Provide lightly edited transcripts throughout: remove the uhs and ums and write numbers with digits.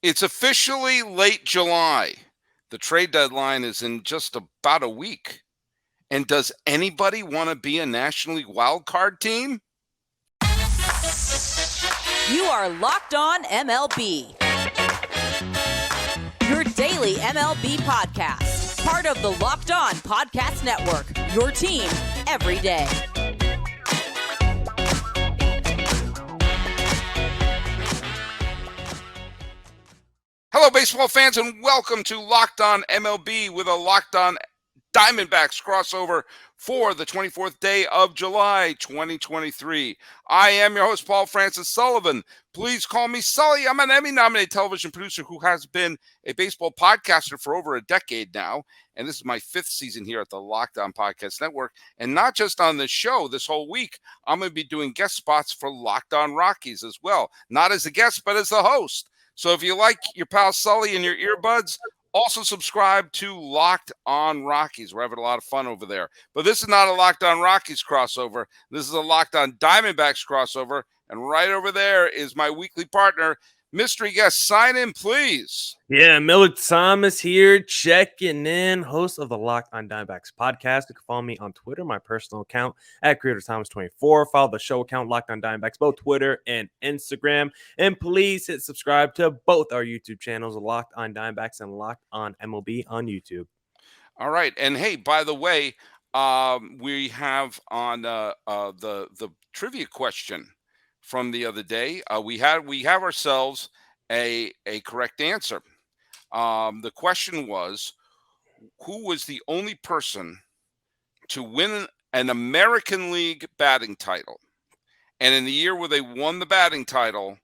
It's officially late July. The trade deadline is in just about a week. And does anybody want to be a National League wild card team? You are Locked On MLB. Your daily MLB podcast. Part of the Locked On Podcast Network. Your team every day. Hello, baseball fans, and welcome to Locked On MLB with a Locked On Diamondbacks crossover for the 24th day of July, 2023. I am your host, Paul Francis Sullivan. Please call me Sully. I'm an Emmy-nominated television producer who has been a baseball podcaster for over a decade now, and this is my fifth season here at the Locked On Podcast Network. And not just on this show, this whole week, I'm going to be doing guest spots for Locked On Rockies as well. Not as a guest, but as the host. So if you like your pal Sully and your earbuds, also subscribe to Locked On Rockies. We're having a lot of fun over there. But this is not a Locked On Rockies crossover. This is a Locked On Diamondbacks crossover. And right over there is my weekly partner, mystery guest. Sign in, please. Yeah, Millard Thomas here, checking in, host of the Locked On Diamondbacks podcast. You can follow me on Twitter, my personal account at CreatorThomas24. Follow the show account, Locked On Diamondbacks, both Twitter and Instagram. And please hit subscribe to both our YouTube channels, Locked On Diamondbacks and Locked On MLB on YouTube. All right. And hey, by the way, we have on the trivia question from the other day. We have ourselves a correct answer. The question was, who was the only person to win an American League batting title? And in the year where they won the batting title,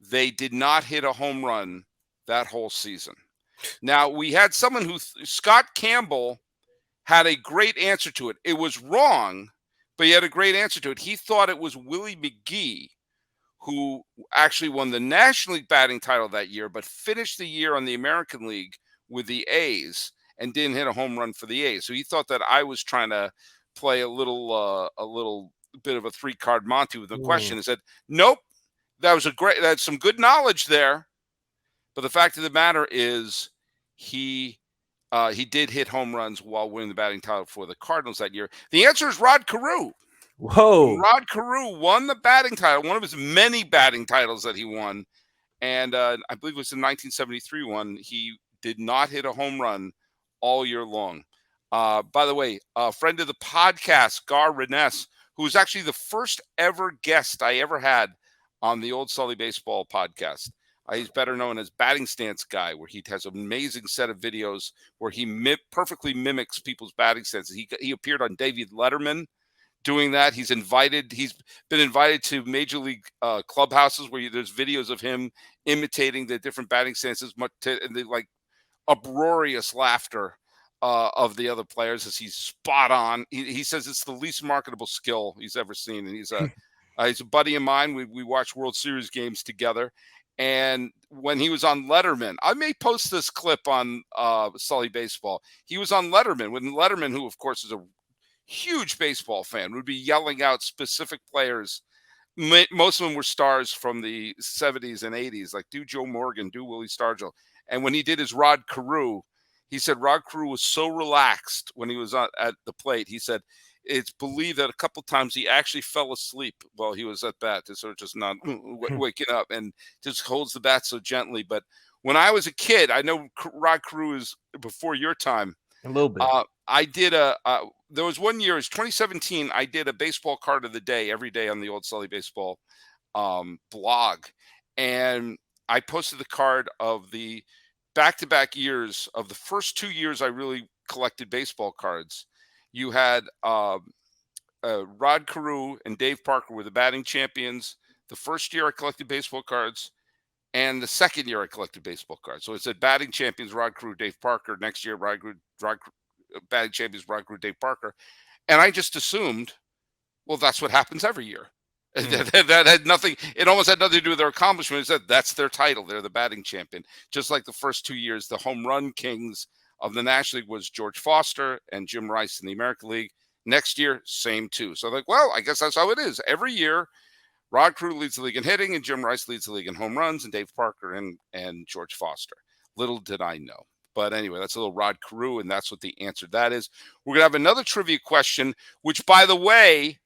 they did not hit a home run that whole season. Now, we had someone Scott Campbell had a great answer to it. It was wrong, but he had a great answer to it. He thought it was Willie McGee, who actually won the National League batting title that year, but finished the year on the American League with the A's and didn't hit a home run for the A's. So he thought that I was trying to play a little bit of a three-card Monty with the question. He said, nope, that's some good knowledge there. But the fact of the matter is he did hit home runs while winning the batting title for the Cardinals that year. The answer is Rod Carew. Whoa. Rod Carew won the batting title, one of his many batting titles that he won. And I believe it was in 1973 one. He did not hit a home run all year long. By the way, a friend of the podcast, Gar Renes, who was actually the first ever guest I ever had on the Old Sully Baseball podcast. He's better known as Batting Stance Guy, where he has an amazing set of videos where he perfectly mimics people's batting stances. He appeared on David Letterman doing that. He's been invited to major league clubhouses where there's videos of him imitating the different batting stances, and the like uproarious laughter of the other players as he's spot on. He says it's the least marketable skill he's ever seen, and he's a buddy of mine. We watch World Series games together. And when he was on Letterman, I may post this clip on Sully Baseball. He was on Letterman when Letterman, who of course is a huge baseball fan, would be yelling out specific players. Most of them were stars from the 70s and 80s, like do Joe Morgan, do Willie Stargell. And when he did his Rod Carew, he said Rod Carew was so relaxed when he was at the plate. He said it's believed that a couple times he actually fell asleep while he was at bat, to sort of just not waking up, and just holds the bat so gently. But when I was a kid, I know Rod Carew is before your time. A little bit. I did there was one year, it was 2017, I did a baseball card of the day every day on the Old Sully Baseball blog. And I posted the card of the back-to-back years of the first 2 years I really collected baseball cards. You had Rod Carew and Dave Parker were the batting champions. The first year I collected baseball cards, and the second year I collected baseball cards. So it said batting champions, Rod Carew, Dave Parker. Next year, batting champions, Rod Carew, Dave Parker. And I just assumed, well, that's what happens every year. That had nothing. It almost had nothing to do with their accomplishment. It said that's their title. They're the batting champion. Just like the first 2 years, the home run kings of the National League was George Foster and Jim Rice in the American League. Next year, same two. So like, well, I guess that's how it is. Every year, Rod Carew leads the league in hitting, and Jim Rice leads the league in home runs, and Dave Parker and George Foster. Little did I know. But anyway, that's a little Rod Carew, and that's what the answer to that is. We're going to have another trivia question, which, by the way,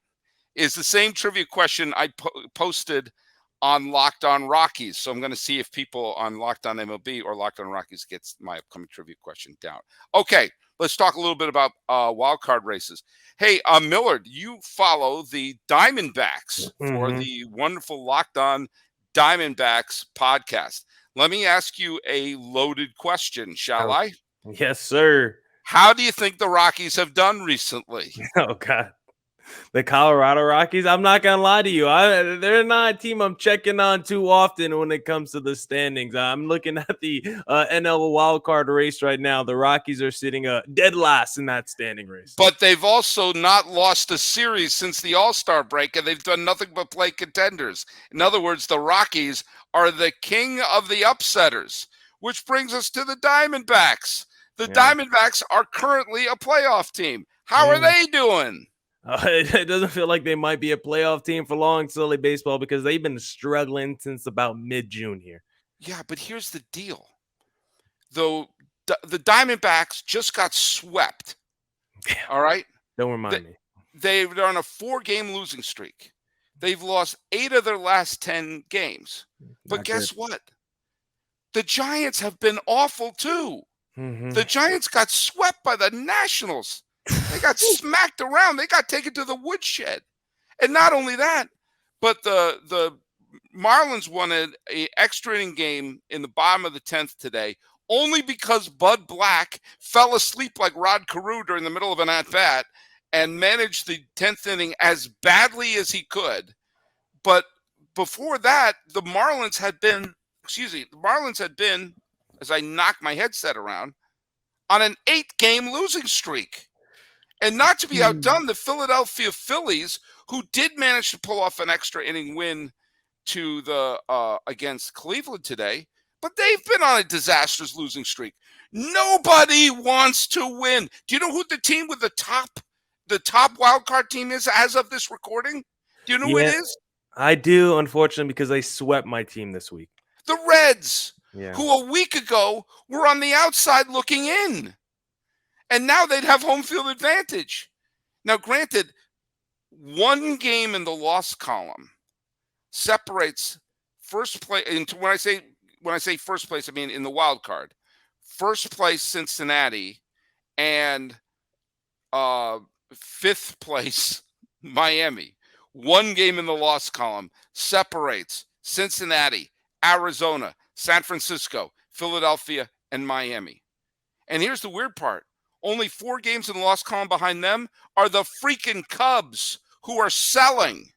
is the same trivia question I posted on Locked On Rockies. So I'm going to see if people on Locked On MLB or Locked On Rockies gets my upcoming trivia question down. Okay, let's talk a little bit about wild card races. Hey, Millard, you follow the Diamondbacks for the wonderful Locked On Diamondbacks podcast. Let me ask you a loaded question, shall I? Yes, sir. How do you think the Rockies have done recently? Oh, God. The Colorado Rockies, I'm not going to lie to you. They're not a team I'm checking on too often when it comes to the standings. I'm looking at the NL wildcard race right now. The Rockies are sitting dead last in that standing race. But they've also not lost a series since the All-Star break, and they've done nothing but play contenders. In other words, the Rockies are the king of the upsetters, which brings us to the Diamondbacks. The Diamondbacks are currently a playoff team. How are they doing? It doesn't feel like they might be a playoff team for long silly baseball because they've been struggling since about mid-June here. Yeah, but here's the deal. Though the Diamondbacks just got swept. All right? Don't remind me. They're on a 4-game losing streak. They've lost 8 of their last 10 games. But guess what? The Giants have been awful too. The Giants got swept by the Nationals. They got smacked around. They got taken to the woodshed. And not only that, but the Marlins won an extra inning game in the bottom of the 10th today only because Bud Black fell asleep like Rod Carew during the middle of an at-bat and managed the 10th inning as badly as he could. But before that, the Marlins had been, as I knock my headset around, on an 8-game losing streak. And not to be outdone, the Philadelphia Phillies, who did manage to pull off an extra inning win to the against Cleveland today, but they've been on a disastrous losing streak. Nobody wants to win. Do you know who the team with the top wild card team is as of this recording? Do you know who it is? I do, unfortunately, because they swept my team this week. The Reds, who a week ago were on the outside looking in. And now they'd have home field advantage. Now, granted, 1 game in the loss column separates first place. When I say first place, I mean in the wild card. First place Cincinnati and 5th place Miami. 1 game in the loss column separates Cincinnati, Arizona, San Francisco, Philadelphia, and Miami. And here's the weird part. Only 4 games in the loss column behind them are the freaking Cubs, who are selling.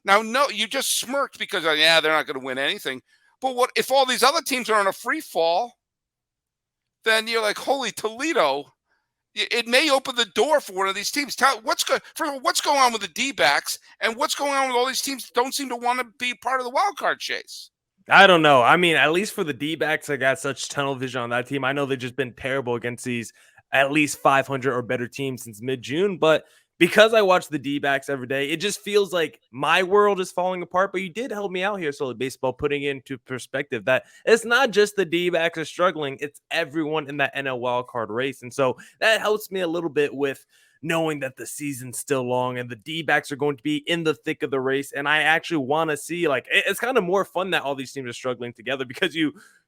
Now, no, you just smirked because, they're not going to win anything. But what if all these other teams are on a free fall? Then you're like, holy Toledo. It may open the door for one of these teams. What's going on with the D-backs and what's going on with all these teams that don't seem to want to be part of the wild card chase? I don't know. I mean, at least for the D-backs, I got such tunnel vision on that team. I know they've just been terrible against these at least 500 or better teams since mid-June. But because I watch the D-backs every day, it just feels like my world is falling apart. But you did help me out here, Solid Baseball, putting into perspective that it's not just the D-backs are struggling. It's everyone in that NL wildcard race. And so that helps me a little bit with knowing that the season's still long and the D-backs are going to be in the thick of the race. And I actually want to see, it's kind of more fun that all these teams are struggling together because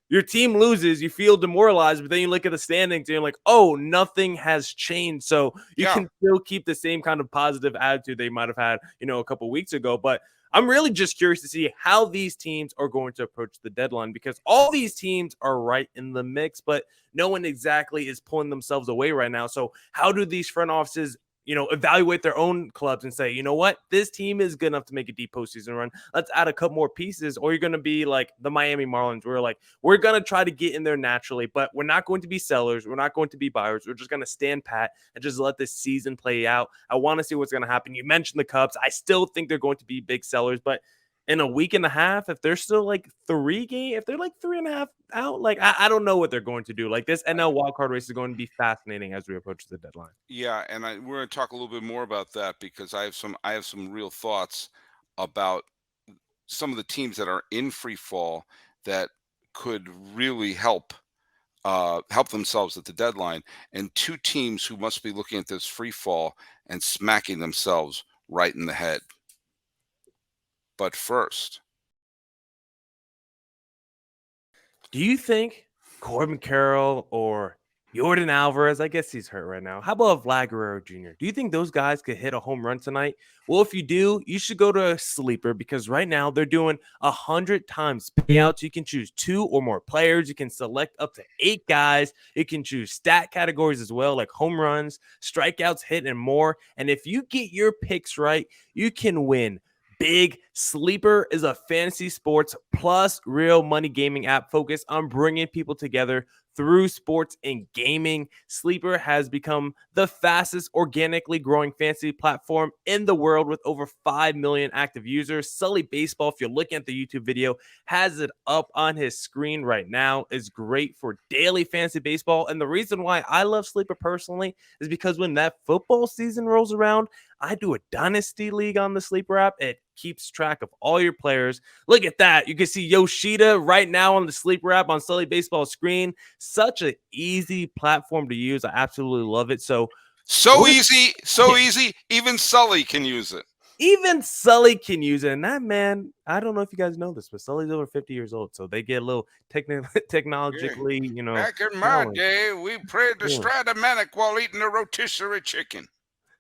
your team loses, you feel demoralized, but then you look at the standings and you're like, oh, nothing has changed. So you can still keep the same kind of positive attitude they might have had, a couple weeks ago. But I'm really just curious to see how these teams are going to approach the deadline because all these teams are right in the mix, but no one exactly is pulling themselves away right now. So how do these front offices evaluate their own clubs and say, you know what, this team is good enough to make a deep postseason run. Let's add a couple more pieces. Or you're going to be like the Miami Marlins. We're going to try to get in there naturally, but we're not going to be sellers. We're not going to be buyers. We're just going to stand pat and just let this season play out. I want to see what's going to happen. You mentioned the Cubs. I still think they're going to be big sellers, but in a week and a half, if they're still if they're 3.5 out, I don't know what they're going to do. This NL wildcard race is going to be fascinating as we approach the deadline. Yeah, and we're going to talk a little bit more about that because I have some real thoughts about some of the teams that are in free fall that could really help themselves at the deadline, and two teams who must be looking at this free fall and smacking themselves right in the head. But first, Do you think Corbin Carroll or Jordan Alvarez, I guess he's hurt right now. How about Vlad Guerrero Jr.? Do you think those guys could hit a home run tonight? Well, if you do, you should go to a sleeper because right now they're doing 100 times payouts. You can choose 2 or more players. You can select up to 8 guys. You can choose stat categories as well, like home runs, strikeouts, hit, and more. And if you get your picks right, you can win big. Sleeper is a fantasy sports plus real money gaming app focused on bringing people together through sports and gaming. Sleeper has become the fastest organically growing fantasy platform in the world with over 5 million active users. Sully Baseball, if you're looking at the YouTube video, has it up on his screen right now. Is great for daily fantasy baseball. And the reason why I love Sleeper personally is because when that football season rolls around, I do a dynasty league on the Sleeper app. It keeps track of all your players. Look at that. You can see Yoshida right now on the Sleeper app on Sully Baseball screen. Such an easy platform to use. I absolutely love it. So easy. Even Sully can use it. Even Sully can use it. And that man, I don't know if you guys know this, but Sully's over 50 years old. So they get a little technologically, Back in my day, we prayed to Stratomatic while eating a rotisserie chicken.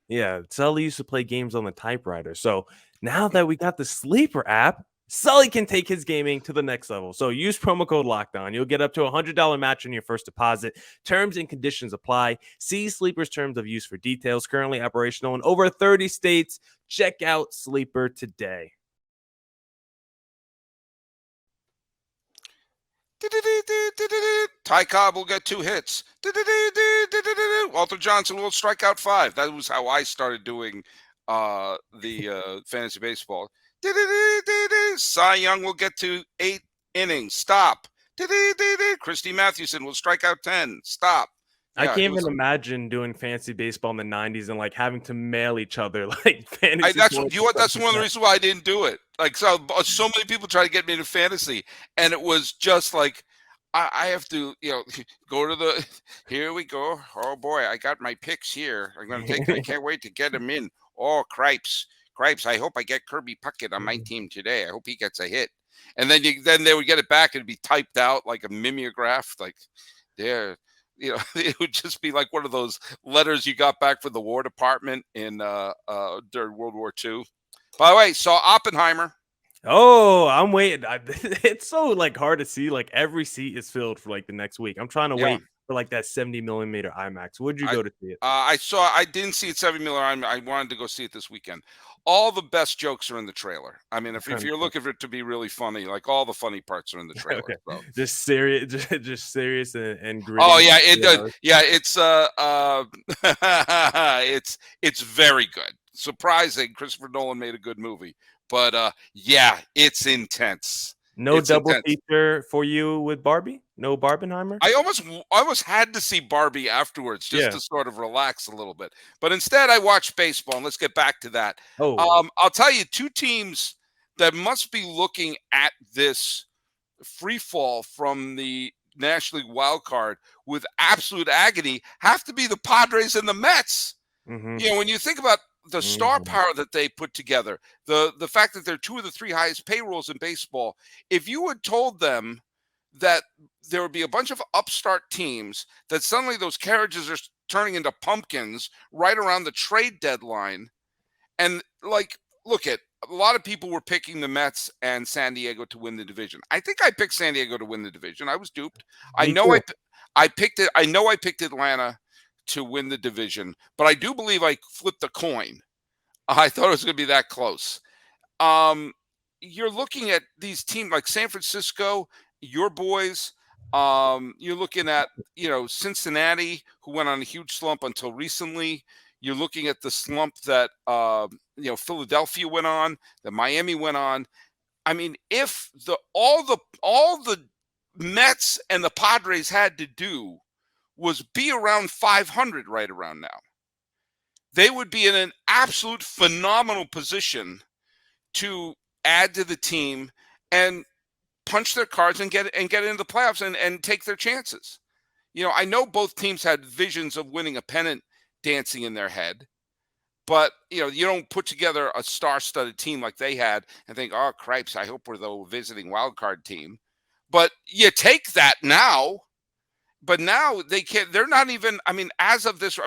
Yeah, Sully used to play games on the typewriter. So now that we got the Sleeper app, Sully can take his gaming to the next level. So use promo code LOCKEDON. You'll get up to a $100 match on your first deposit. Terms and conditions apply. See Sleeper's terms of use for details. Currently operational in over 30 states. Check out Sleeper today. Ty Cobb will get 2 hits. Walter Johnson will strike out 5. That was how I started doing the fantasy baseball. Cy Young will get to 8 innings. Stop. Christy Mathewson will strike out 10. Stop. I can't even imagine doing fantasy baseball in the 90s and like having to mail each other like fantasy. That's one of the reasons why I didn't do it. Like so many people try to get me into fantasy, and it was just like I have to, go to the. Here we go. Oh boy, I got my picks here. I'm gonna take. I can't wait to get them in. Oh cripes. I hope I get Kirby Puckett on my team today. I hope he gets a hit. And then they would get it back. It'd be typed out like a mimeograph. Like there. It would just be like one of those letters you got back from the War Department in during World War II. By the way, saw Oppenheimer. Oh, I'm waiting. It's so like hard to see. Like every seat is filled for like the next week. I'm trying to wait for like that 70 millimeter IMAX. Would you go to see it? I didn't see it 70 millimeter. I wanted to go see it this weekend. All the best jokes are in the trailer. I mean, if you're looking for it to be really funny, like all the funny parts are in the trailer. Okay. So. Just serious and gritty. Oh yeah, it does. Yeah, it's very good. Surprising. Christopher Nolan made a good movie, but yeah, it's intense. No double feature for you with Barbie? No Barbenheimer? I almost had to see Barbie afterwards just to sort of relax a little bit. But instead I watched baseball, and let's get back to that. I'll tell you, 2 teams that must be looking at this free fall from the National League wild card with absolute agony have to be the Padres and the Mets. Mm-hmm. When you think about the star power that they put together, the fact that they're 2 of the 3 highest payrolls in baseball, if you had told them that there would be a bunch of upstart teams, that suddenly those carriages are turning into pumpkins right around the trade deadline, and like, look at a lot of people were picking the Mets and San Diego to win the division. I think I picked San Diego to win the division. I was duped. I know I picked it. I know I picked Atlanta to win the division, but I do believe I flipped a coin. I thought it was going to be that close. You're looking at these teams like San Francisco, your boys. You're looking at, Cincinnati, who went on a huge slump until recently. You're looking at the slump that, Philadelphia went on, that Miami went on. I mean, if all the Mets and the Padres had to do was be around 500 right around now, they would be in an absolute phenomenal position to add to the team and punch their cards and get into the playoffs and take their chances. I know both teams had visions of winning a pennant dancing in their head, but you don't put together a star-studded team like they had and think, oh cripes, I hope we're the visiting wild card team. But you take that now. But now they can't. They're not even. I mean, as of this,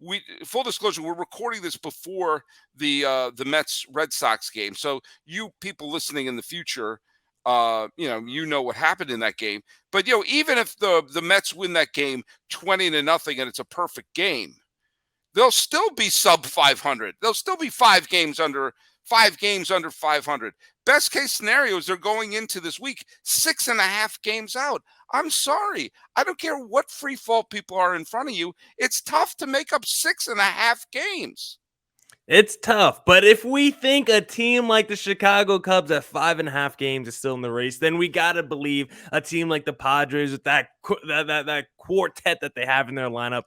we full disclosure, we're recording this before the Mets Red Sox game. So you people listening in the future, you know what happened in that game. But even if the Mets win that game 20-0 and it's a perfect game, they'll still be sub 500. They'll still be 5 games under 500. Best case scenarios, they're going into this week 6.5 games out. I'm sorry. I don't care what free fall people are in front of you. It's tough to make up 6.5 games. It's tough, but if we think a team like the Chicago Cubs at 5.5 games is still in the race, then we gotta believe a team like the Padres with that quartet that they have in their lineup.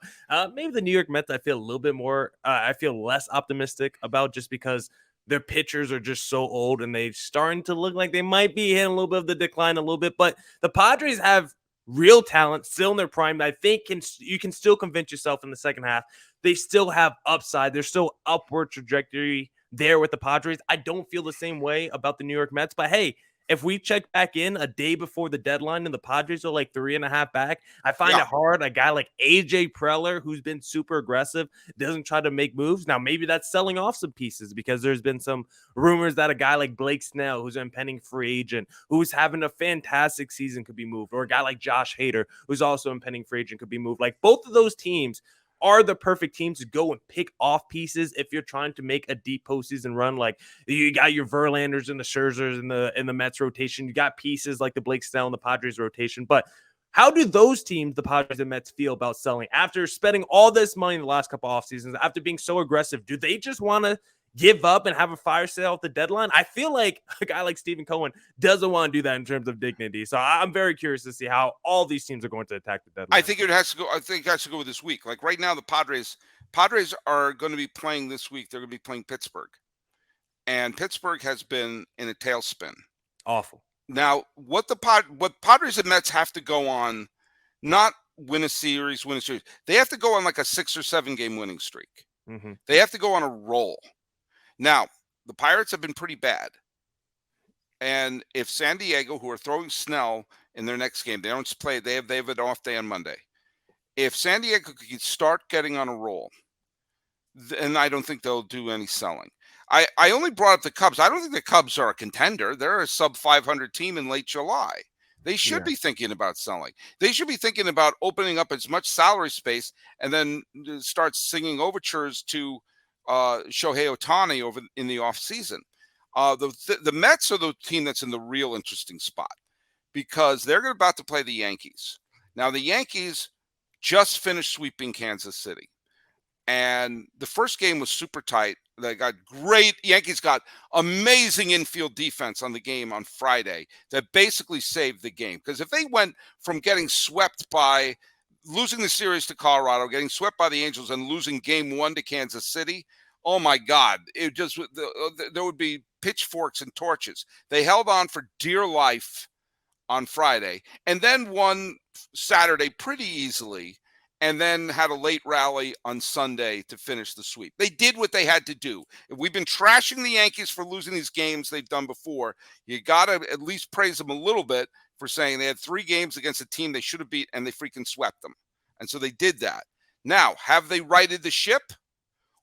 Maybe the New York Mets, I feel a little bit more. I feel less optimistic about, just because their pitchers are just so old and they're starting to look like they might be hitting a little bit of the decline a little bit. But the Padres have real talent still in their prime. I think you can still convince yourself in the second half. They still have upside. There's still upward trajectory there with the Padres. I don't feel the same way about the New York Mets, but hey, if we check back in a day before the deadline and the Padres are like 3.5 back, I find it hard. A guy like AJ Preller, who's been super aggressive, doesn't try to make moves. Now, maybe that's selling off some pieces, because there's been some rumors that a guy like Blake Snell, who's an impending free agent, who's having a fantastic season, could be moved. Or a guy like Josh Hader, who's also an impending free agent, could be moved. Like, both of those teams are the perfect teams to go and pick off pieces if you're trying to make a deep postseason run. Like, you got your Verlanders and the Scherzers in the Mets rotation. You got pieces like the Blake Snell and the Padres rotation. But how do those teams, the Padres and Mets, feel about selling after spending all this money in the last couple off seasons, after being so aggressive? Do they just want to give up and have a fire sale at the deadline? I feel like a guy like Stephen Cohen doesn't want to do that in terms of dignity. So I'm very curious to see how all these teams are going to attack the deadline. I think it has to go. I think it has to go with this week. Like right now, the Padres are going to be playing this week. They're going to be playing Pittsburgh, and Pittsburgh has been in a tailspin. Awful. Now, what Padres and Mets have to go on, not win a series. They have to go on like a 6 or 7 game winning streak. Mm-hmm. They have to go on a roll. Now, the Pirates have been pretty bad. And if San Diego, who are throwing Snell in their next game, they don't play, they have an off day on Monday. If San Diego could start getting on a roll, then I don't think they'll do any selling. I only brought up the Cubs. I don't think the Cubs are a contender. They're a sub 500 team in late July. They should be thinking about selling. They should be thinking about opening up as much salary space and then start singing overtures to Shohei Ohtani over in the offseason. The Mets are the team that's in the real interesting spot, because they're about to play the Yankees. Now, the Yankees just finished sweeping Kansas City, and the first game was super tight. Yankees got amazing infield defense on the game on Friday that basically saved the game, because if they went from getting swept by losing the series to Colorado, getting swept by the Angels, and losing game 1 to Kansas City, oh my God, there would be pitchforks and torches. They held on for dear life on Friday and then won Saturday pretty easily, and then had a late rally on Sunday to finish the sweep. They did what they had to do. If we've been trashing the Yankees for losing these games they've done before, you got to at least praise them a little bit for saying they had 3 games against a team they should have beat and they freaking swept them. And so they did that. Now, have they righted the ship,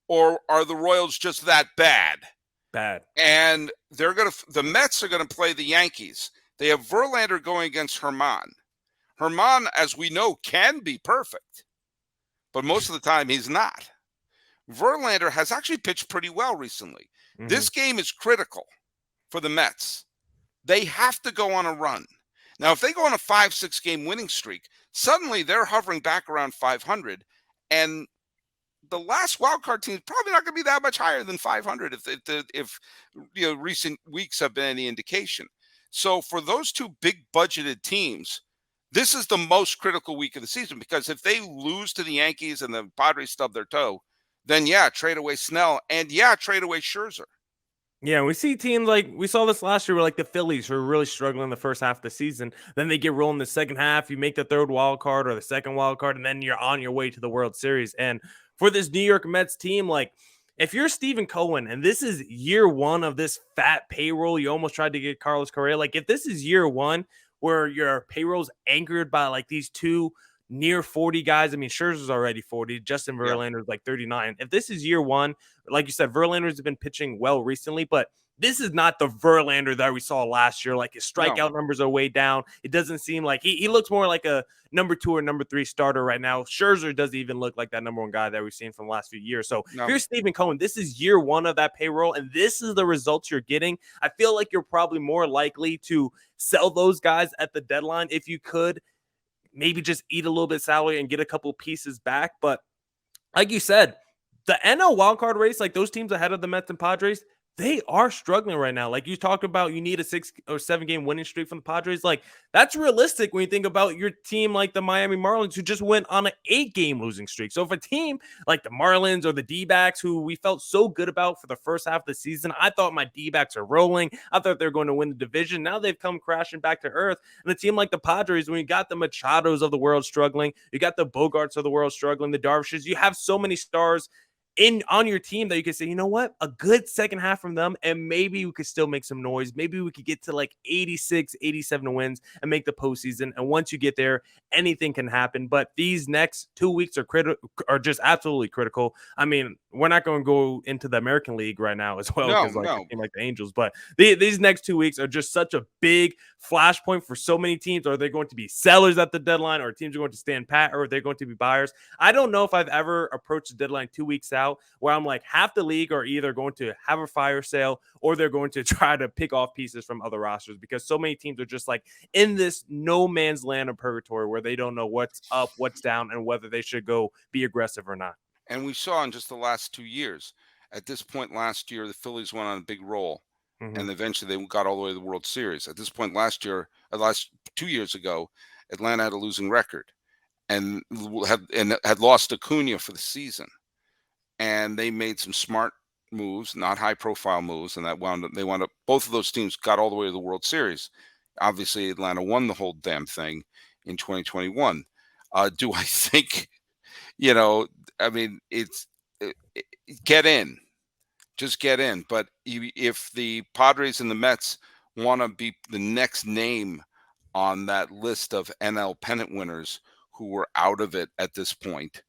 or are the Royals just that bad? Bad. And the Mets are going to play the Yankees. They have Verlander going against Herman. Herman, as we know, can be perfect, but most of the time he's not. Verlander has actually pitched pretty well recently. Mm-hmm. This game is critical for the Mets. They have to go on a run. Now, if they go on a 5-6 game winning streak, suddenly they're hovering back around 500, and the last wildcard team is probably not going to be that much higher than 500 if recent weeks have been any indication. So for those two big budgeted teams, this is the most critical week of the season, because if they lose to the Yankees and the Padres stub their toe, then trade away Snell and trade away Scherzer. Yeah, we see teams like we saw this last year with like the Phillies who are really struggling the first half of the season. Then they get rolling the second half. You make the third wild card or the second wild card, and then you're on your way to the World Series. And for this New York Mets team, like if you're Stephen Cohen and this is year one of this fat payroll, you almost tried to get Carlos Correa. Like if this is year one where your payroll's anchored by like these two near 40 guys. I mean, Scherzer's already 40. Justin Yeah. Verlander's like 39. If this is year one, like you said, Verlander's been pitching well recently, but this is not the Verlander that we saw last year. Like his strikeout numbers are way down. It doesn't seem like he looks more like a number 2 or number 3 starter right now. Scherzer doesn't even look like that number 1 guy that we've seen from the last few years. So if you're Stephen Cohen, this is year one of that payroll, and this is the results you're getting. I feel like you're probably more likely to sell those guys at the deadline if you could. Maybe just eat a little bit of salary and get a couple pieces back. But like you said, the NL wildcard race, like those teams ahead of the Mets and Padres, they are struggling right now. Like you talked about, you need a 6 or 7 game winning streak from the Padres. Like that's realistic when you think about your team like the Miami Marlins, who just went on an 8 game losing streak. So if a team like the Marlins or the D-backs, who we felt so good about for the first half of the season, I thought my D-backs are rolling. I thought they're going to win the division. Now they've come crashing back to earth. And a team like the Padres, when you got the Machados of the world struggling, you got the Bogarts of the world struggling, the Darvishes, you have so many stars on your team that you could say, you know what, a good second half from them, and maybe we could still make some noise. Maybe we could get to like 86, 87 wins and make the postseason. And once you get there, anything can happen. But these next 2 weeks are just absolutely critical. I mean, we're not going to go into the American League right now as well, because a team like the Angels. But these next 2 weeks are just such a big flashpoint for so many teams. Are they going to be sellers at the deadline, or teams are going to stand pat, or are they going to be buyers? I don't know if I've ever approached the deadline 2 weeks out where I'm like, half the league are either going to have a fire sale or they're going to try to pick off pieces from other rosters, because so many teams are just like in this no man's land of purgatory where they don't know what's up, what's down, and whether they should go be aggressive or not. And we saw in just the last 2 years, at this point last year, the Phillies went on a big roll, and eventually they got all the way to the World Series. At this point last 2 years ago, Atlanta had a losing record and had lost Acuna for the season. And they made some smart moves, not high-profile moves, and they wound up. Both of those teams got all the way to the World Series. Obviously, Atlanta won the whole damn thing in 2021. Do I think? I mean, get in, just get in. But if the Padres and the Mets want to be the next name on that list of NL pennant winners who were out of it at this point,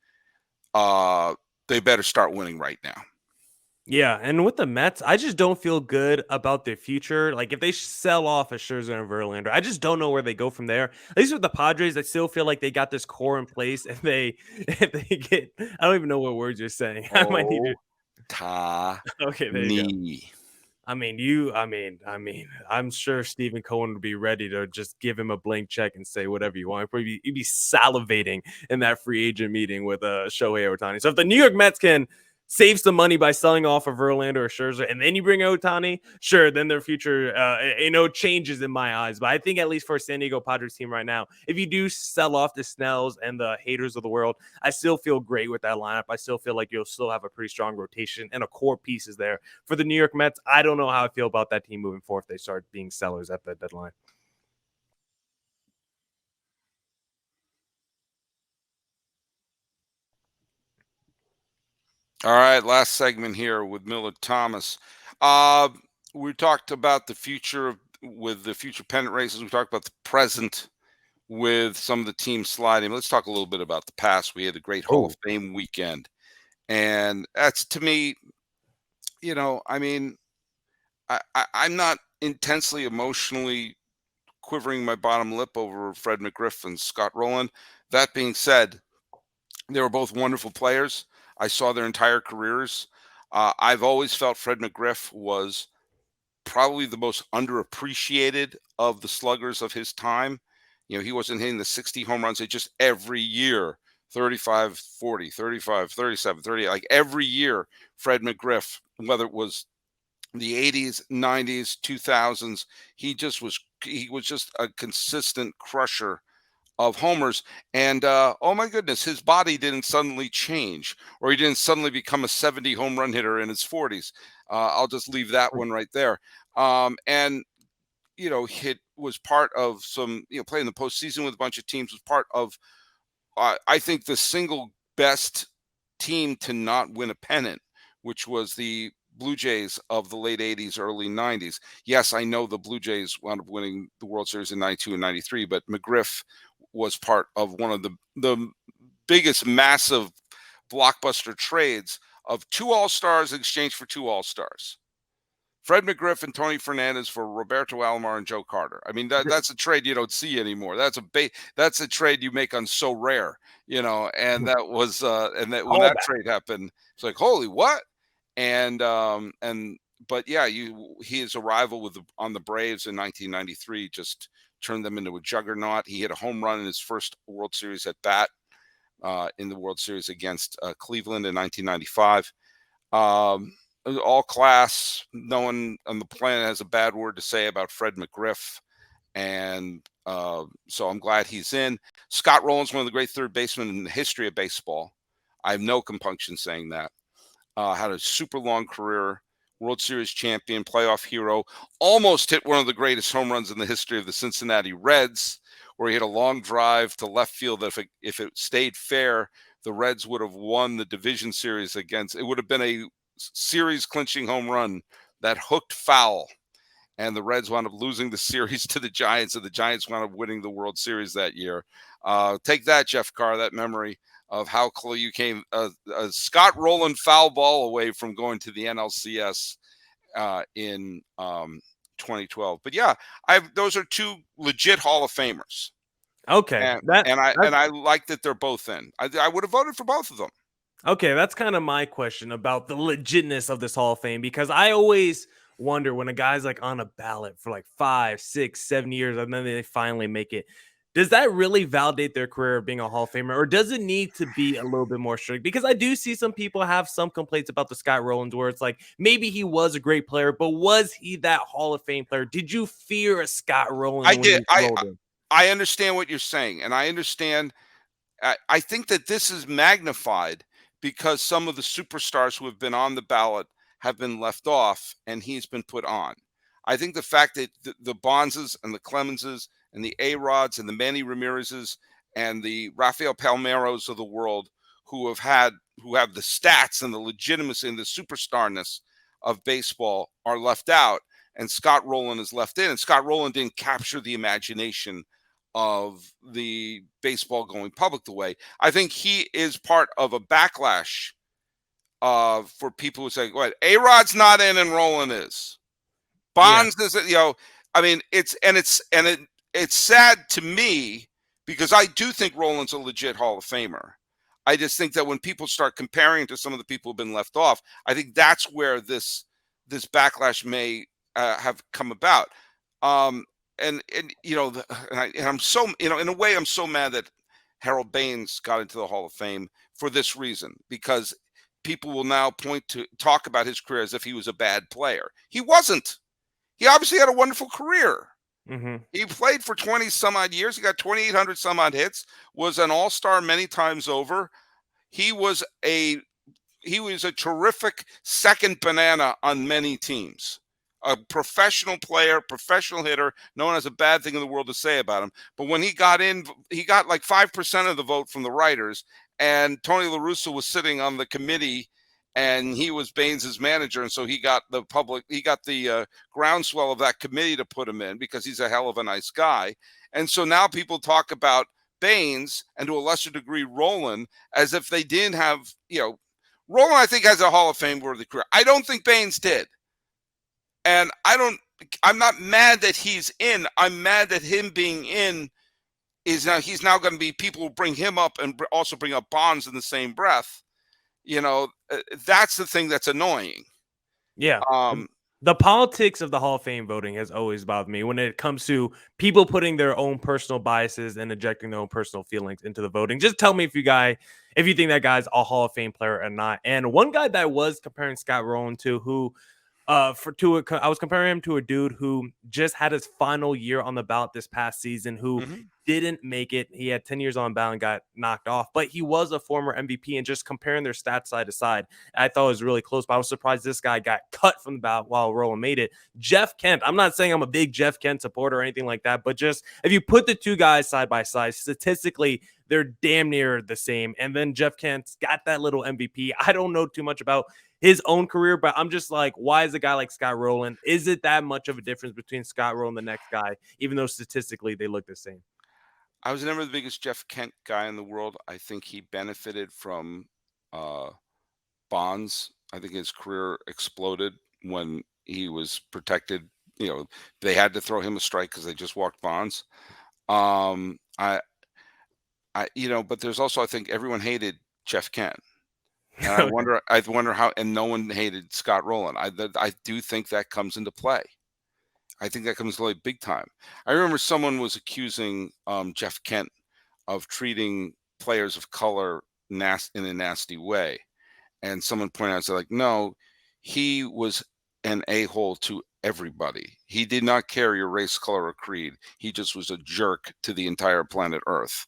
they better start winning right now. Yeah, and with the Mets, I just don't feel good about their future. Like if they sell off a Scherzer and Verlander, I just don't know where they go from there. At least with the Padres, I still feel like they got this core in place. If they get, I don't even know what words you're saying. I might need to. Okay, there you go. I mean, I'm sure Stephen Cohen would be ready to just give him a blank check and say whatever you want. You'd be salivating in that free agent meeting with Shohei Ohtani. So if the New York Mets can save some money by selling off a Verlander or Scherzer, and then you bring Ohtani, sure, then their future, changes in my eyes. But I think at least for a San Diego Padres team right now, if you do sell off the Snells and the haters of the world, I still feel great with that lineup. I still feel like you'll still have a pretty strong rotation and a core pieces there. For the New York Mets, I don't know how I feel about that team moving forward if they start being sellers at the deadline. All right, last segment here with Millard Thomas. We talked about the future with the future pennant races. We talked about the present with some of the teams sliding. Let's talk a little bit about the past. We had a great Hall of Fame weekend. And that's, to me, I mean, I'm not intensely emotionally quivering my bottom lip over Fred McGriff and Scott Rolen. That being said, they were both wonderful players. I saw their entire careers. I've always felt Fred McGriff was probably the most underappreciated of the sluggers of his time. He wasn't hitting the 60 home runs. It just every year, 35, 40, 35, 37, 30, like every year, Fred McGriff, whether it was the 80s, 90s, 2000s, he was just a consistent crusher of homers. And oh my goodness, his body didn't suddenly change, or he didn't suddenly become a 70 home run hitter in his 40s. I'll just leave that one right there. And Hit was part of some, playing the postseason with a bunch of teams, was part of, I think, the single best team to not win a pennant, which was the Blue Jays of the late 80s, early 90s. Yes, I know the Blue Jays wound up winning the World Series in 92 and 93, but McGriff was part of one of the biggest massive blockbuster trades of 2 All-Stars in exchange for 2 All-Stars. Fred McGriff and Tony Fernandez for Roberto Alomar and Joe Carter. I mean, that's a trade you don't see anymore. That's a trade you make on So Rare, and that was and that when that trade happened, it's like, holy what? But yeah, his arrival on the Braves in 1993 just turned them into a juggernaut. He hit a home run in his first World Series at bat in the World Series against Cleveland in 1995. All class. No one on the planet has a bad word to say about Fred McGriff. And so I'm glad he's in. Scott Rolen's one of the great third basemen in the history of baseball. I have no compunction saying that. Had a super long career, World Series champion, playoff hero, almost hit one of the greatest home runs in the history of the Cincinnati Reds, where he hit a long drive to left field that if it stayed fair, the Reds would have won the division series against. It would have been a series clinching home run that hooked foul, and the Reds wound up losing the series to the Giants, and the Giants wound up winning the World Series that year. Take that, Jeff Carr, that memory of how close you came, a Scott Rolen foul ball away from going to the NLCS in 2012. But yeah, those are 2 legit Hall of Famers. Okay, and I like that they're both in. I would have voted for both of them. Okay, that's kind of my question about the legitness of this Hall of Fame, because I always wonder when a guy's like on a ballot for like 5, 6, 7 years and then they finally make it. Does that really validate their career of being a Hall of Famer, or does it need to be a little bit more strict? Because I do see some people have some complaints about the Scott Rolen, where it's like, maybe he was a great player, but was he that Hall of Fame player? Did you fear a Scott Rolen? I did. I understand what you're saying, and I understand. I think that this is magnified because some of the superstars who have been on the ballot have been left off, and he's been put on. I think the fact that the Bonzes and the Clemenses and the A-Rods and the Manny Ramirez's and the Rafael Palmeiros of the world who have the stats and the legitimacy and the superstarness of baseball are left out, and Scott Rolen is left in. And Scott Rolen didn't capture the imagination of the baseball going public the way. I think he is part of a backlash for people who say, "What? A-Rod's not in and Rolen is." Bonds is, I mean, it's sad to me because I do think Rolen's a legit Hall of Famer. I just think that when people start comparing to some of the people who've been left off, I think that's where this backlash may have come about. And I'm so, in a way, I'm so mad that Harold Baines got into the Hall of Fame for this reason, because people will now talk about his career as if he was a bad player. He wasn't. He obviously had a wonderful career. Mm-hmm. He played for 20 some odd years. He got 2,800 some odd hits, was an all-star many times over. He was a terrific second banana on many teams. A professional player, professional hitter. No one has a bad thing in the world to say about him. But when he got in, he got like 5% of the vote from the writers. And Tony La Russa was sitting on the committee, and he was Baines's manager. And so he got the groundswell of that committee to put him in because he's a hell of a nice guy. And so now people talk about Baines and to a lesser degree Rolen as if they didn't have, Rolen, I think, has a Hall of Fame worthy career. I don't think Baines did. And I'm not mad that he's in. I'm mad that him being in he's now going to be, people will bring him up and also bring up Bonds in the same breath. That's the thing that's annoying. Yeah. The politics of the Hall of Fame voting has always bothered me when it comes to people putting their own personal biases and injecting their own personal feelings into the voting. Just tell me if you think that guy's a Hall of Fame player or not. And one guy that was comparing Scott Rolen to, who I was comparing him to a dude who just had his final year on the ballot this past season, who didn't make it. He had 10 years on the ballot and got knocked off, but he was a former MVP. And just comparing their stats side to side, I thought it was really close. But I was surprised this guy got cut from the ballot while Rolen made it. Jeff Kent. I'm not saying I'm a big Jeff Kent supporter or anything like that, but just if you put the two guys side by side, statistically, they're damn near the same. And then Jeff Kent's got that little MVP. I don't know too much about his own career, but I'm just like, why is a guy like Scott Rolen? Is it that much of a difference between Scott Rolen and the next guy, even though statistically they look the same? I was never the biggest Jeff Kent guy in the world. I think he benefited from bonds. I think his career exploded when he was protected. They had to throw him a strike because they just walked Bonds. But there's also, I think everyone hated Jeff Kent. And I wonder how, and no one hated Scott Rolen. I do think that comes into play. I think that comes into play big time. I remember someone was accusing Jeff Kent of treating players of color in a nasty way. And someone pointed out, like, no, he was an a-hole to everybody. He did not care your race, color, or creed. He just was a jerk to the entire planet Earth.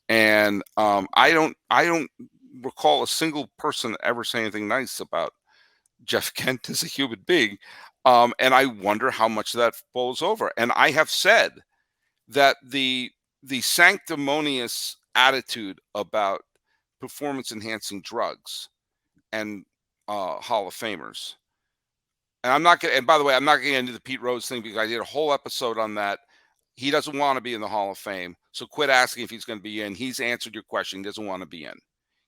And I don't recall a single person ever say anything nice about Jeff Kent as a human being. And I wonder how much of that bowls over. And I have said that the sanctimonious attitude about performance-enhancing drugs and Hall of Famers. And I'm not going to, and by the way, I'm not going to get into the Pete Rose thing because I did a whole episode on that. He doesn't want to be in the Hall of Fame. So quit asking if he's going to be in. He's answered your question. He doesn't want to be in.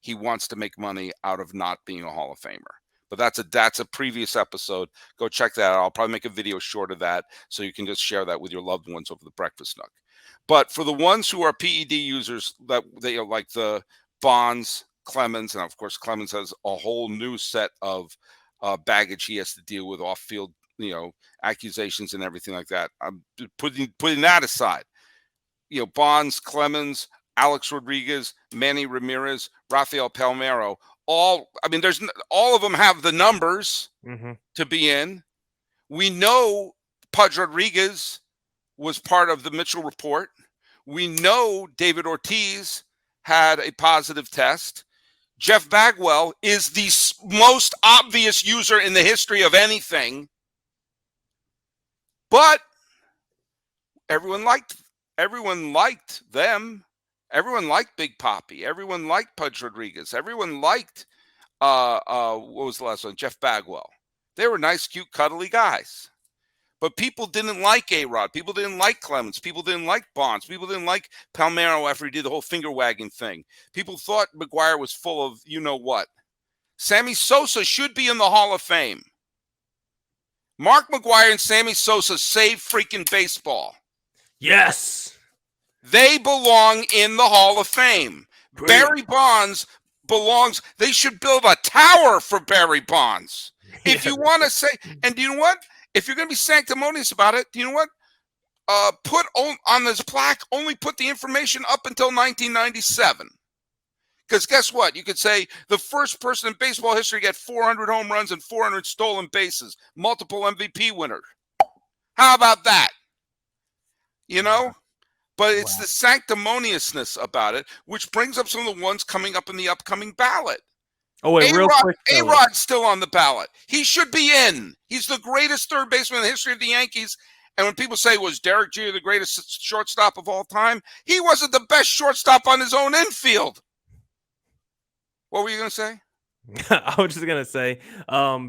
He wants to make money out of not being a Hall of Famer. But that's a previous episode. Go check that out. I'll probably make a video short of that so you can just share that with your loved ones over the breakfast nook. But for the ones who are PED users, that they are like the Bonds, Clemens, and of course Clemens has a whole new set of baggage he has to deal with off-field, accusations and everything like that. I'm putting that aside. Bonds, Clemens, Alex Rodriguez, Manny Ramirez, Rafael Palmeiro, all of them have the numbers to be in. We know Pudge Rodriguez was part of the Mitchell report. We know David Ortiz had a positive test. Jeff Bagwell is the most obvious user in the history of anything. But everyone liked them. Everyone liked Big Papi. Everyone liked Pudge Rodriguez. Everyone liked what was the last one? Jeff Bagwell. They were nice, cute, cuddly guys. But people didn't like A-Rod. People didn't like Clemens. People didn't like Bonds. People didn't like Palmeiro after he did the whole finger wagging thing. People thought McGuire was full of you-know-what. Sammy Sosa should be in the Hall of Fame. Mark McGuire and Sammy Sosa saved freaking baseball. Yes. They belong in the Hall of Fame. Barry Bonds belongs. They should build a tower for Barry Bonds. If you want to say, and do you know what? If you're going to be sanctimonious about it, do you know what? Put on this plaque, only put the information up until 1997. Because guess what? You could say the first person in baseball history to get 400 home runs and 400 stolen bases, multiple MVP winner. How about that? But it's the sanctimoniousness about it, which brings up some of the ones coming up in the upcoming ballot. Oh, wait, real quick. A-Rod's still on the ballot. He should be in. He's the greatest third baseman in the history of the Yankees. And when people say, was Derek Jeter the greatest shortstop of all time? He wasn't the best shortstop on his own infield. What were you going to say? I was just going to say,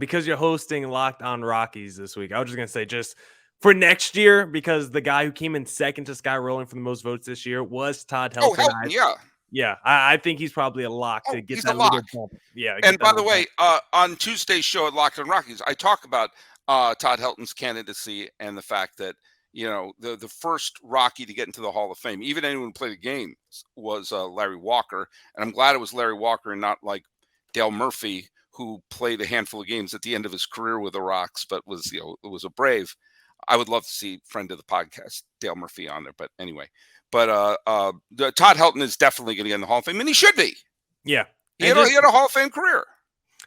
because you're hosting Locked on Rockies this week, I was just going to say, just for next year, because the guy who came in second to Scott Rolen for the most votes this year was Todd Helton. Oh, Helton, yeah. Yeah, I think he's probably a lock to get that little bump. Yeah. And by the way, on Tuesday's show at Locked on Rockies, I talk about Todd Helton's candidacy and the fact that, the first Rocky to get into the Hall of Fame, even anyone who played the game, was Larry Walker. And I'm glad it was Larry Walker and not like Dale Murphy, who played a handful of games at the end of his career with the Rocks, but was a Brave. I would love to see friend of the podcast, Dale Murphy, on there. But anyway. But Todd Helton is definitely going to get in the Hall of Fame, and he should be. Yeah. He had a Hall of Fame career.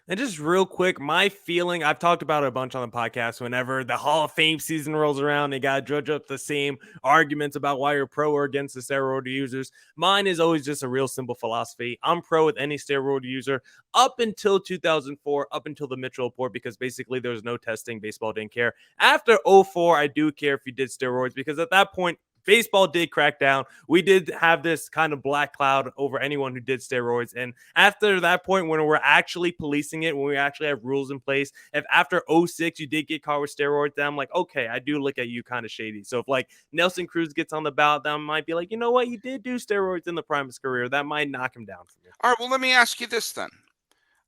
And just real quick, my feeling, I've talked about it a bunch on the podcast. Whenever the Hall of Fame season rolls around, they got to drudge up the same arguments about why you're pro or against the steroid users. Mine is always just a real simple philosophy. I'm pro with any steroid user up until 2004, up until the Mitchell report, because basically there was no testing. Baseball didn't care. After 04, I do care if you did steroids, because at that point, baseball did crack down. We did have this kind of black cloud over anyone who did steroids. And after that point, when we're actually policing it, when we actually have rules in place, if after 06 you did get caught with steroids, then I'm like, okay, I do look at you kind of shady. So if like Nelson Cruz gets on the ballot, then I might be like, you know what, you did do steroids in the prime of his career. That might knock him down for me. All right, well, let me ask you this then.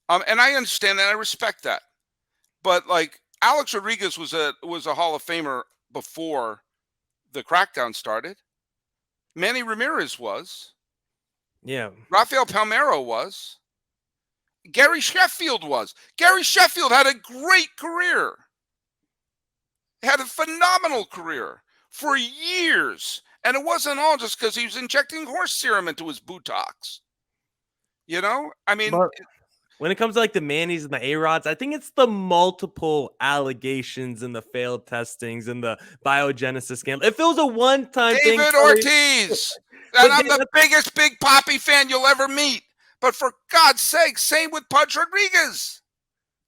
And I understand that, I respect that. But like Alex Rodriguez was a Hall of Famer before the crackdown started. Manny Ramirez was. Yeah. Rafael Palmeiro was. Gary Sheffield was. Gary Sheffield had a great career. Had a phenomenal career for years. And it wasn't all just because he was injecting horse serum into his buttocks. You know? I mean... But when it comes to like the Mannies and the A-Rods, I think it's the multiple allegations and the failed testings and the biogenesis scandal. If it was a one-time thing, David Ortiz, and I'm the biggest Big Papi fan you'll ever meet. But for God's sake, same with Pudge Rodriguez.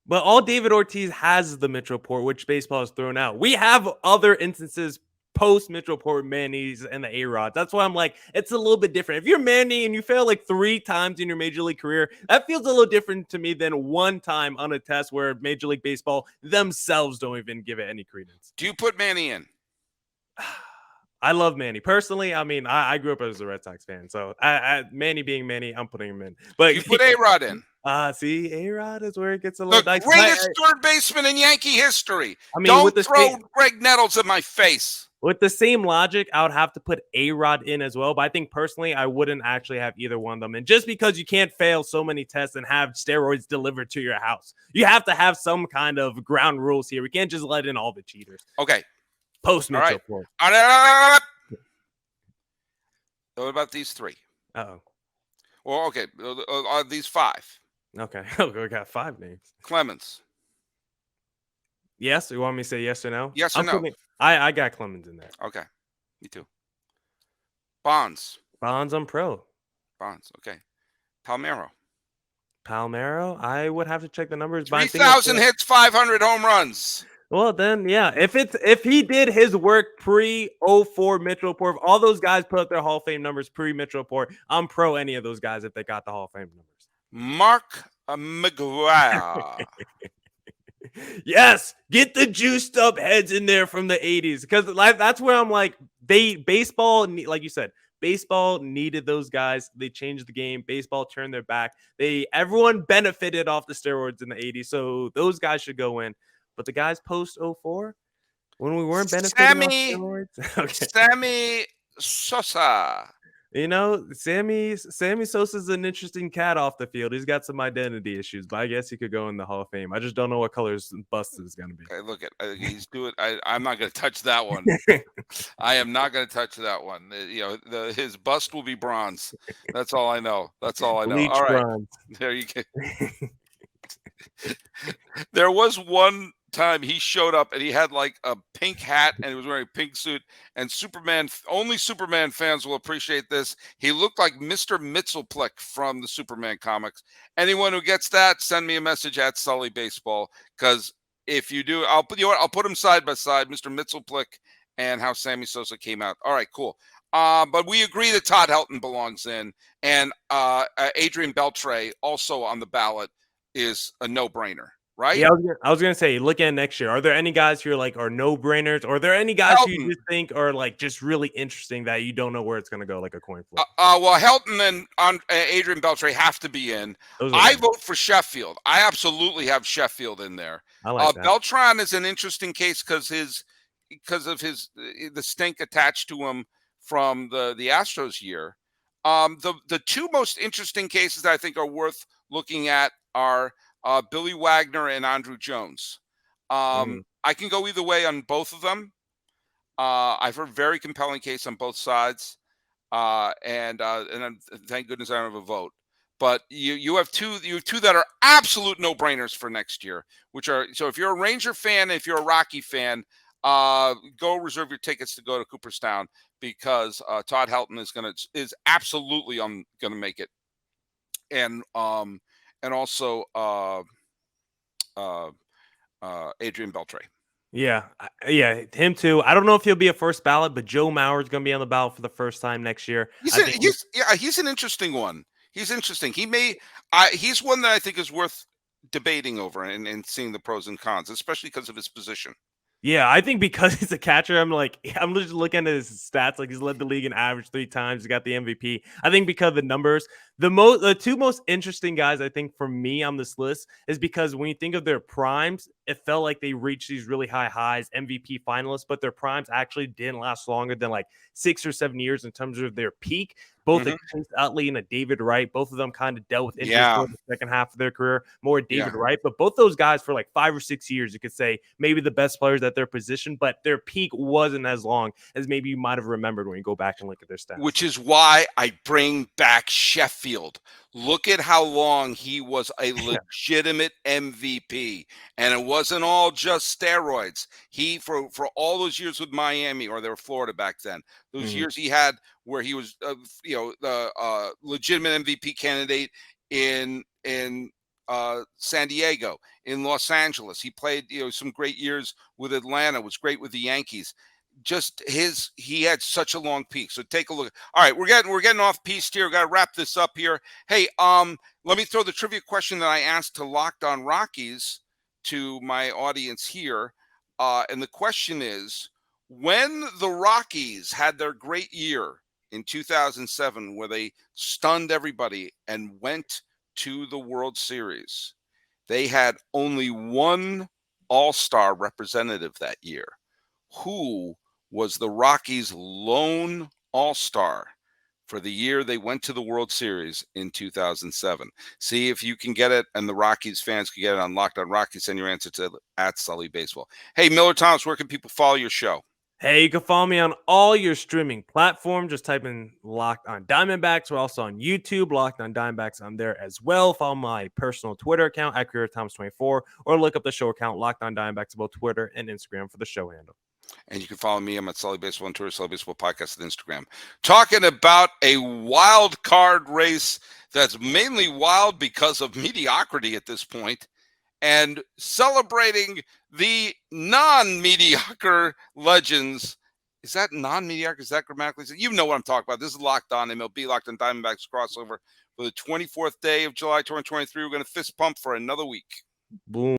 But all David Ortiz has is the Mitchell report, which baseball has thrown out. We have other instances post Mitchell report, Manny's and the A-Rod. That's why I'm like, it's a little bit different. If you're Manny and you fail like 3 times in your Major League career, that feels a little different to me than one time on a test where Major League Baseball themselves don't even give it any credence. Do you put Manny in? I love Manny. Personally, I mean, I grew up as a Red Sox fan. So Manny being Manny, I'm putting him in. But you put A-Rod in. See, A-Rod is where it gets a little the greatest third baseman in Yankee history. I mean, don't throw Greg Nettles in my face. With the same logic, I would have to put A-Rod in as well. But I think personally, I wouldn't actually have either one of them. And just because you can't fail so many tests and have steroids delivered to your house, you have to have some kind of ground rules here. We can't just let in all the cheaters. Okay. Post-Mitchell report. What about these 3? Uh-oh. Well, okay. These 5. Okay. We got 5 names. Clemens. Yes? You want me to say yes or no? Yes or no? I got Clemens in there. Okay. Me too. Bonds. I'm pro. Bonds. Okay. Palmeiro, I would have to check the numbers. 3,000 hits, 500 home runs. Well, then, yeah. If he did his work pre-04 Mitchell report, all those guys put up their Hall of Fame numbers pre-Mitchell report, I'm pro any of those guys if they got the Hall of Fame numbers. Mark McGriff. Yes, get the juiced up heads in there from the 80s, because that's where I'm like, baseball, like you said, baseball needed those guys. They changed the game. Baseball turned their back. Everyone benefited off the steroids in the 80s, so those guys should go in. But the guys post 04, when we weren't benefiting off steroids, okay. Sammy Sosa. You know, Sammy Sosa's an interesting cat off the field. He's got some identity issues, but I guess he could go in the Hall of Fame. I just don't know what color his bust is going to be. Okay, look at he's doing. I'm not going to touch that one. I am not going to touch that one. You know, his bust will be bronze. That's all I know. That's all I know. Bleach all right, bronze. There you go. There was one time he showed up and he had like a pink hat and he was wearing a pink suit, and only Superman fans will appreciate this. He looked like Mr. Mxyzptlk from the Superman comics. Anyone who gets that, send me a message at Sully Baseball, because if you do, I'll put him side by side, Mr. Mxyzptlk and how Sammy Sosa came out. All right, cool. But we agree that Todd Helton belongs in, and Adrian Beltre also on the ballot is a no-brainer. Right? Yeah, I was gonna say, look at next year. Are there any guys who are like are no-brainers, or are there any guys who you just think are like just really interesting that you don't know where it's gonna go, like a coin flip? Well, Helton and Adrian Beltre have to be in. I vote for Sheffield. I absolutely have Sheffield in there. I like that. Beltran is an interesting case because of the stink attached to him from the Astros year. The 2 most interesting cases that I think are worth looking at are Billy Wagner and Andrew Jones. I can go either way on both of them. I've heard very compelling case on both sides, and thank goodness I don't have a vote. But you have two that are absolute no-brainers for next year, which are, so if you're a Ranger fan, if you're a Rocky fan, go reserve your tickets to go to Cooperstown, because Todd Helton is absolutely gonna make it, and also Adrian Beltre. Yeah, him too. I don't know if he'll be a first ballot, but Joe Mauer's going to be on the ballot for the first time next year. He's an interesting one. He's interesting. He's one that I think is worth debating over and seeing the pros and cons, especially because of his position. Yeah, I think because he's a catcher, I'm just looking at his stats. Like, he's led the league in average 3 times. He got the MVP. I think because of the numbers, the two most interesting guys I think for me on this list is because when you think of their primes, it felt like they reached these really high highs, MVP finalists, but their primes actually didn't last longer than like 6 or 7 years in terms of their peak. Both a Chase Utley and a David Wright, both of them kind of dealt with injuries for the second half of their career. More David Wright, but both those guys for like 5 or 6 years, you could say maybe the best players at their position, but their peak wasn't as long as maybe you might have remembered when you go back and look at their stats. Which is why I bring back Sheffield. Look at how long he was a legitimate MVP, and it wasn't all just steroids. He for all those years with Miami, or they were Florida back then, those years he had where he was the legitimate MVP candidate in San Diego, in Los Angeles. He played some great years with Atlanta, was great with the Yankees. He had such a long peak. So take a look. All right, we're getting off piste here. Got to wrap this up here. Hey, let me throw the trivia question that I asked to Locked On Rockies to my audience here. And the question is, when the Rockies had their great year in 2007, where they stunned everybody and went to the World Series, they had only one All-Star representative that year. Who was the Rockies' lone All-Star for the year they went to the World Series in 2007? See if you can get it, and the Rockies fans can get it on Locked On Rockies. Send your answer to @Sully Baseball. Hey, Millard Thomas, where can people follow your show? Hey, you can follow me on all your streaming platforms. Just type in Locked On Diamondbacks. We're also on YouTube, Locked On Diamondbacks. I'm there as well. Follow my personal Twitter account @CareerThomas24, or look up the show account, Locked On Diamondbacks, both Twitter and Instagram for the show handle. And you can follow me. I'm at Sully Baseball on Twitter, Sully Baseball Podcast on Instagram. Talking about a wild card race that's mainly wild because of mediocrity at this point, and celebrating the non-mediocre legends. Is that non-mediocre? Is that grammatically? You know what I'm talking about. This is Locked On MLB, Locked On Diamondbacks crossover for the 24th day of July 2023. We're going to fist pump for another week. Boom.